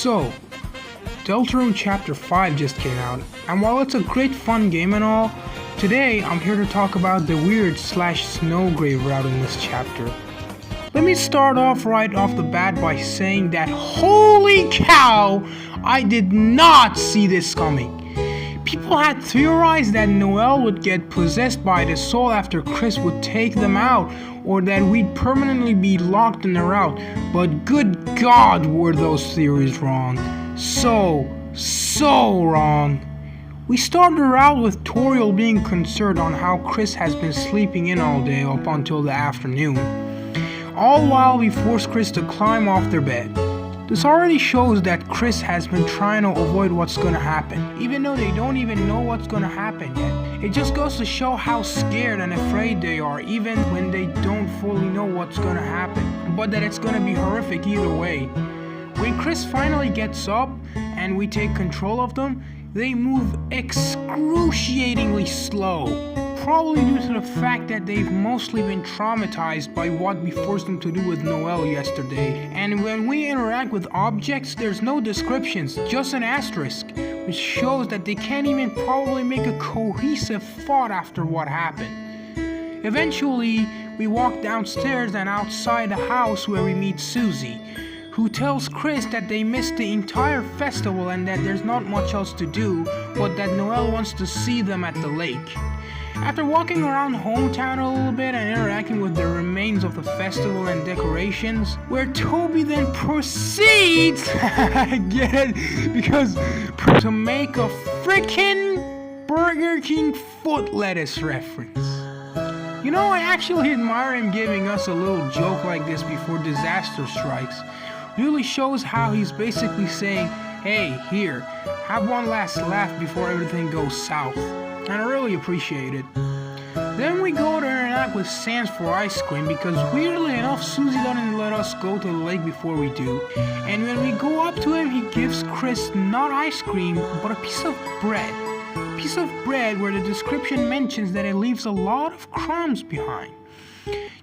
So, Deltarune Chapter 5 just came out, and while it's a great fun game and all, today I'm here to talk about the weird/Snowgrave route in this chapter. Let me start off right off the bat by saying that holy cow, I did not see this coming. People had theorized that Noelle would get possessed by the soul after Chris would take them out, or that we'd permanently be locked in the route, but good God were those theories wrong. So wrong. We start the route with Toriel being concerned on how Chris has been sleeping in all day up until the afternoon, all while we force Chris to climb off their bed. This already shows that Chris has been trying to avoid what's gonna happen, even though they don't even know what's gonna happen yet. It just goes to show how scared and afraid they are, even when they don't fully know what's gonna happen, but that it's gonna be horrific either way. When Chris finally gets up and we take control of them, they move excruciatingly slow. Probably due to the fact that they've mostly been traumatized by what we forced them to do with Noelle yesterday. And when we interact with objects, there's no descriptions, just an asterisk, which shows that they can't even probably make a cohesive thought after what happened. Eventually, we walk downstairs and outside the house where we meet Susie, who tells Chris that they missed the entire festival and that there's not much else to do, but that Noelle wants to see them at the lake. After walking around hometown a little bit and interacting with the remains of the festival and decorations, where Toby then proceeds again because to make a frickin' Burger King foot lettuce reference. You know, I actually admire him giving us a little joke like this before disaster strikes. Really shows how he's basically saying, hey, here, have one last laugh before everything goes south. And I really appreciate it. Then we go to interact with Sans for ice cream because weirdly enough Susie doesn't let us go to the lake before we do. And when we go up to him, he gives Chris not ice cream but a piece of bread. A piece of bread where the description mentions that it leaves a lot of crumbs behind.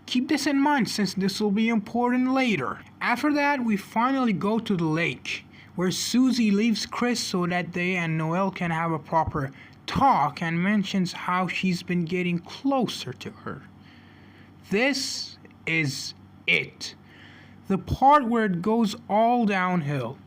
Keep this in mind since this will be important later. After that, we finally go to the lake, where Susie leaves Chris so that they and Noelle can have a proper talk and mentions how she's been getting closer to her. This is it. The part where it goes all downhill.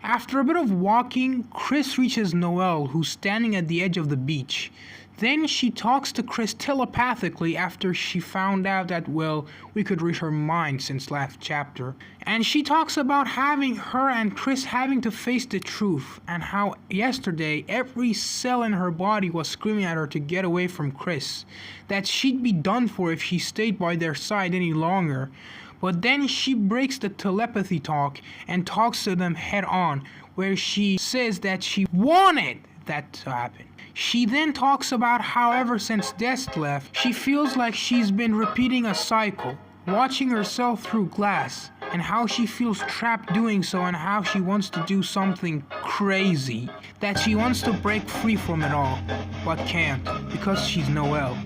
After a bit of walking, Chris reaches Noelle, who's standing at the edge of the beach. Then she talks to Chris telepathically after she found out that, well, we could read her mind since last chapter. And she talks about having her and Chris having to face the truth, and how yesterday every cell in her body was screaming at her to get away from Chris. That she'd be done for if she stayed by their side any longer. But then she breaks the telepathy talk and talks to them head on, where she says that she wanted that to happen. She then talks about how ever since Des left, she feels like she's been repeating a cycle, watching herself through glass, and how she feels trapped doing so and how she wants to do something crazy, that she wants to break free from it all, but can't, because she's Noelle.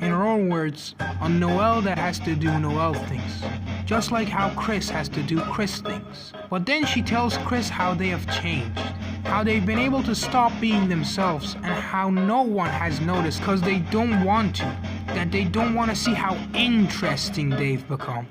In her own words, a Noelle that has to do Noelle things, just like how Chris has to do Chris things. But then she tells Chris how they have changed, how they've been able to stop being themselves, and how no one has noticed because they don't want to, that they don't want to see how interesting they've become,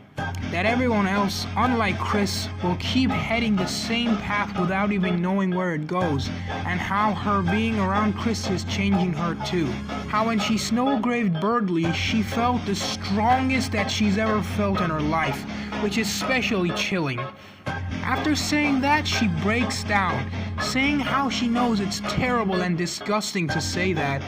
that everyone else, unlike Chris, will keep heading the same path without even knowing where it goes, and how her being around Chris is changing her too. How when she snowgraved Birdley, she felt the strongest that she's ever felt in her life, which is especially chilling. After saying that, she breaks down, saying how she knows it's terrible and disgusting to say that,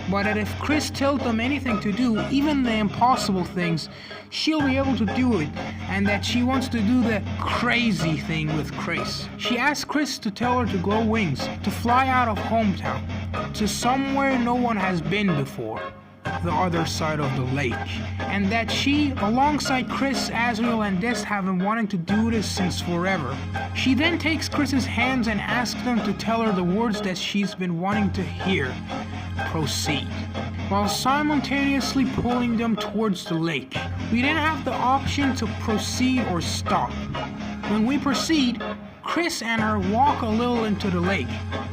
but that if Chris tells them anything to do, even the impossible things, she'll be able to do it, and that she wants to do the crazy thing with Chris. She asks Chris to tell her to grow wings, to fly out of hometown, to somewhere no one has been before, the other side of the lake, and that she, alongside Chris, Azrael, and Des have been wanting to do this since forever. She then takes Chris's hands and asks them to tell her the words that she's been wanting to hear. Proceed. While simultaneously pulling them towards the lake. We then have the option to proceed or stop. When we proceed, Chris and her walk a little into the lake,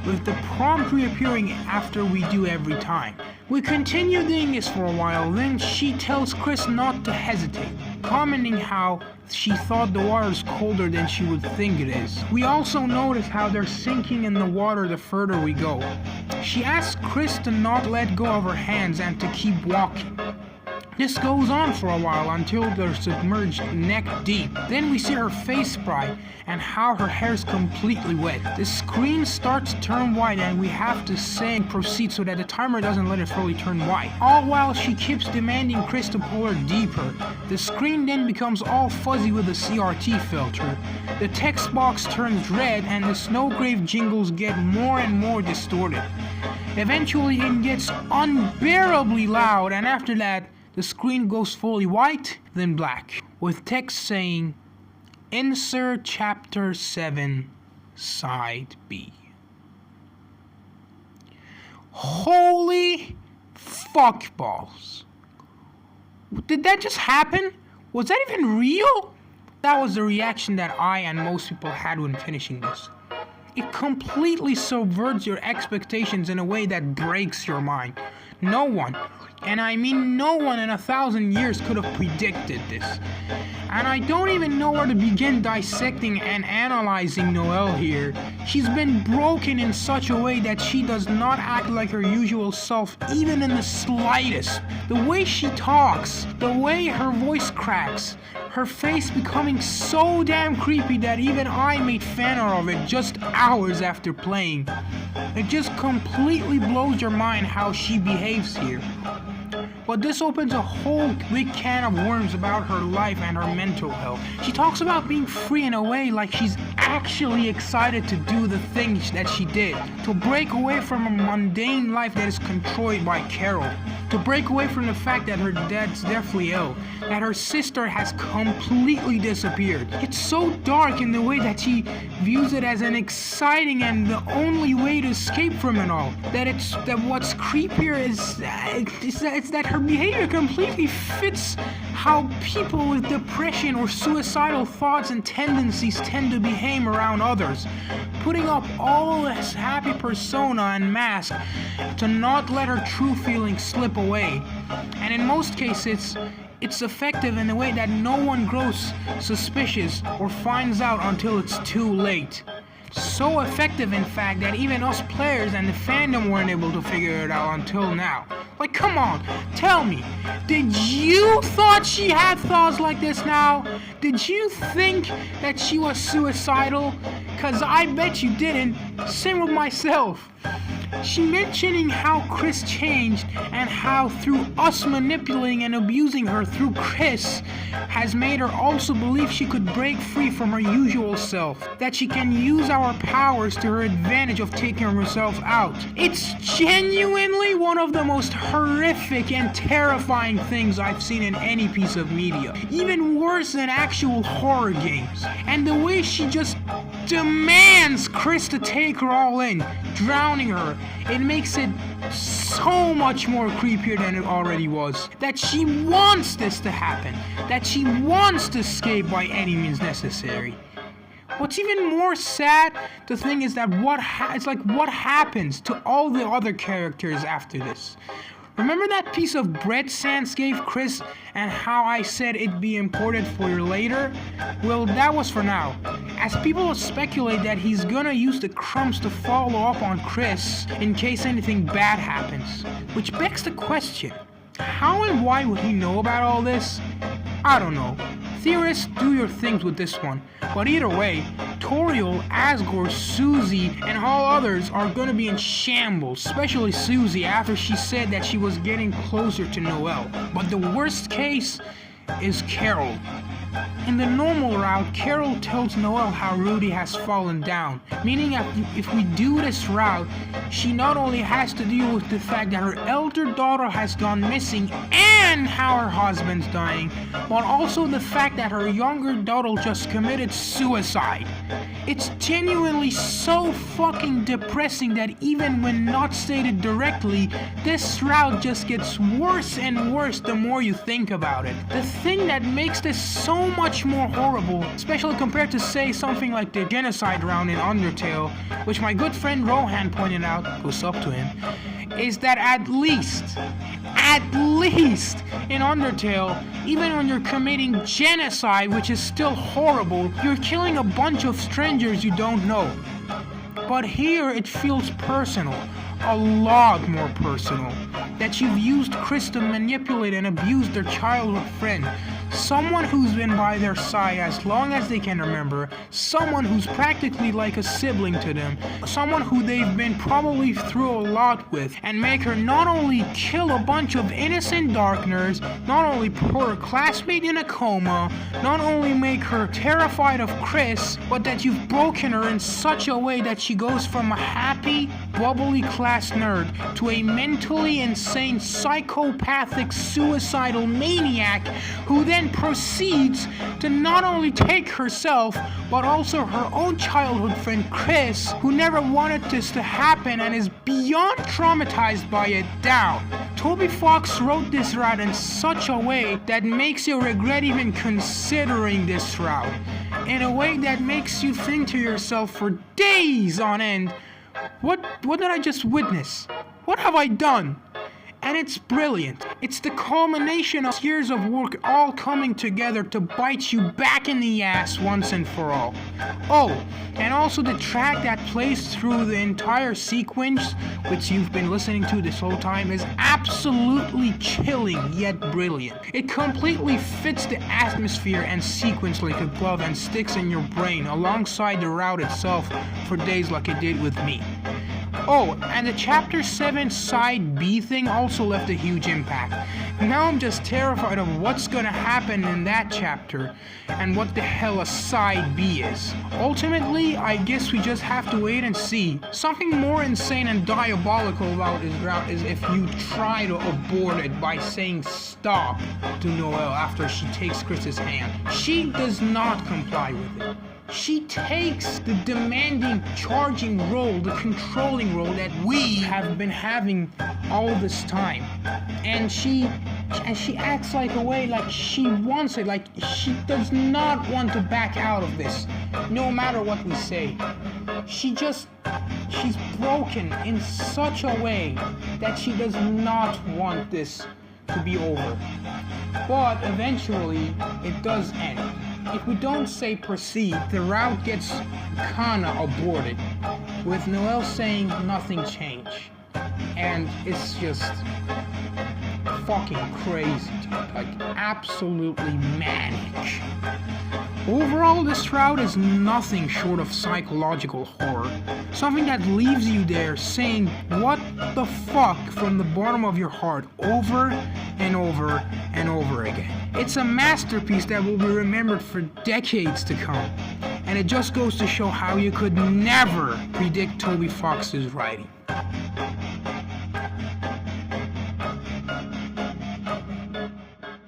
with the prompt reappearing after we do every time. We continue doing this for a while, then she tells Chris not to hesitate, commenting how she thought the water is colder than she would think it is. We also notice how they're sinking in the water the further we go. She asks Chris to not let go of her hands and to keep walking. This goes on for a while until they're submerged neck deep. Then we see her face bright and how her hair is completely wet. The screen starts to turn white and we have to say and proceed so that the timer doesn't let it fully turn white. All while she keeps demanding Chris to pull her deeper. The screen then becomes all fuzzy with a CRT filter. The text box turns red and the Snowgrave jingles get more and more distorted. Eventually it gets unbearably loud, and after that the screen goes fully white, then black, with text saying, "Insert Chapter 7, Side B." Holy fuck balls. Did that just happen? Was that even real? That was the reaction that I and most people had when finishing this. It completely subverts your expectations in a way that breaks your mind. No one, and I mean no one in 1,000 years could have predicted this. And I don't even know where to begin dissecting and analyzing Noelle here. She's been broken in such a way that she does not act like her usual self, even in the slightest. The way she talks, the way her voice cracks, her face becoming so damn creepy that even I made fan art of it just hours after playing. It just completely blows your mind how she behaves here. But this opens a whole big can of worms about her life and her mental health. She talks about being free in a way like she's actually excited to do the things that she did, to break away from a mundane life that is controlled by Carol, to break away from the fact that her dad's deathly ill, that her sister has completely disappeared. It's so dark in the way that she views it as an exciting and the only way to escape from it all. That what's creepier is that her behavior completely fits how people with depression or suicidal thoughts and tendencies tend to behave around others, putting up all this happy persona and mask to not let her true feelings slip away. And in most cases, it's effective in a way that no one grows suspicious or finds out until it's too late. So effective, in fact, that even us players and the fandom weren't able to figure it out until now. Like, come on, tell me, did you thought she had thoughts like this now? Did you think that she was suicidal? 'Cause I bet you didn't. Same with myself. She mentioning how Chris changed and how through us manipulating and abusing her through Chris has made her also believe she could break free from her usual self, that she can use our powers to her advantage of taking herself out. It's genuinely one of the most horrific and terrifying things I've seen in any piece of media, even worse than actual horror games. And the way she just demands Chris to take her all in, drowning her, it makes it so much more creepier than it already was. That she wants this to happen, that she wants to escape by any means necessary. What's even more sad to think is that what happens to all the other characters after this? Remember that piece of bread Sans gave Chris and how I said it'd be important for later? Well, that was for now, as people speculate that he's gonna use the crumbs to follow up on Chris in case anything bad happens. Which begs the question, how and why would he know about all this? I don't know. Theorists, do your things with this one. But either way, Toriel, Asgore, Susie, and all others are gonna be in shambles, especially Susie after she said that she was getting closer to Noelle. But the worst case is Carol. In the normal route, Carol tells Noelle how Rudy has fallen down, meaning that if we do this route, she not only has to deal with the fact that her elder daughter has gone missing and how her husband's dying, but also the fact that her younger daughter just committed suicide. It's genuinely so fucking depressing that even when not stated directly, this route just gets worse and worse the more you think about it. The thing that makes this so much more horrible, especially compared to say something like the genocide round in Undertale, which my good friend Rohan pointed out, who's up to him, is that at least in Undertale, even when you're committing genocide, which is still horrible, you're killing a bunch of strangers you don't know. But here it feels personal, a lot more personal, that you've used Chris to manipulate and abuse their childhood friend, someone who's been by their side as long as they can remember, someone who's practically like a sibling to them, someone who they've been probably through a lot with, and make her not only kill a bunch of innocent darkners, not only put her classmate in a coma, not only make her terrified of Chris, but that you've broken her in such a way that she goes from a happy, bubbly class nerd to a mentally insane, psychopathic, suicidal maniac who then proceeds to not only take herself, but also her own childhood friend Chris, who never wanted this to happen and is beyond traumatized by it, down. Toby Fox wrote this route in such a way that makes you regret even considering this route, in a way that makes you think to yourself for days on end, what did I just witness? What have I done? And it's brilliant. It's the culmination of years of work all coming together to bite you back in the ass once and for all. Oh, and also the track that plays through the entire sequence, which you've been listening to this whole time, is absolutely chilling yet brilliant. It completely fits the atmosphere and sequence like a glove and sticks in your brain alongside the route itself for days like it did with me. Oh, and the Chapter 7 Side B thing also left a huge impact. Now I'm just terrified of what's gonna happen in that chapter, and what the hell a Side B is. Ultimately, I guess we just have to wait and see. Something more insane and diabolical about his route is if you try to abort it by saying stop to Noelle after she takes Chris's hand. She does not comply with it. She takes the demanding, charging role, the controlling role that we have been having all this time. And she acts like a way like she wants it, like she does not want to back out of this, no matter what we say. She's broken in such a way that she does not want this to be over. But eventually, it does end. If we don't say proceed, the route gets kinda aborted, with Noelle saying nothing changed. And it's just fucking crazy, dude. Like, absolutely manic. Overall, this route is nothing short of psychological horror. Something that leaves you there saying, what the fuck, from the bottom of your heart, over and over and over again. It's a masterpiece that will be remembered for decades to come. And it just goes to show how you could never predict Toby Fox's writing.